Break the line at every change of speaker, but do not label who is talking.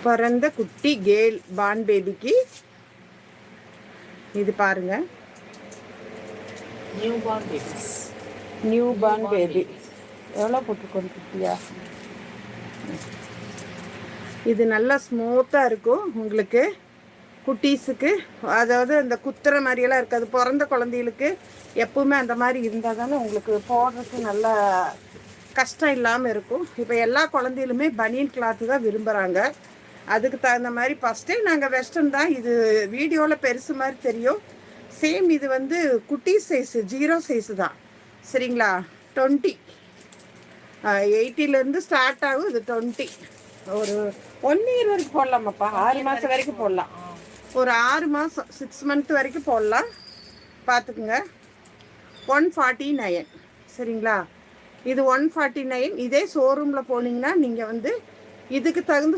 பிறந்த குட்டி கேர்ள் பான் பேபிக்கு இது பாருங்க, நியூ பார்ன் பேபி எவ்வளோ போட்டுக்கோங்க குட்டியா. இது நல்லா ஸ்மூத்தாக இருக்கும் உங்களுக்கு குட்டீஸுக்கு. அதாவது அந்த குத்துற மாதிரியெல்லாம் இருக்காது. பிறந்த குழந்தைகளுக்கு எப்பவுமே அந்த மாதிரி இருந்தால் தானே உங்களுக்கு போடுறதுக்கு நல்லா கஷ்டம் இல்லாமல் இருக்கும். இப்போ எல்லா குழந்தைகளுமே பனியன் கிளாத்து தான் விரும்புகிறாங்க. அதுக்கு தகுந்த மாதிரி ஃபஸ்ட்டே நாங்கள் வெஸ்டர்ன் தான். இது வீடியோவில் பெருசு மாதிரி தெரியும். சேம் இது வந்து குட்டி சைஸு 0 சைஸு தான். சரிங்களா? 20 80லேருந்து ஸ்டார்ட் ஆகும். இது 20 ஒரு 1 இயர் வரைக்கும் போடலாமாப்பா. 6 மாதம் வரைக்கும் போடலாம். ஒரு 6 மாதம் 6 மந்த் வரைக்கும் போடலாம். பார்த்துக்குங்க. 149. சரிங்களா? இது 149. இதே ஷோரூமில் போனீங்கன்னா நீங்கள் வந்து இதுக்கு தகுந்த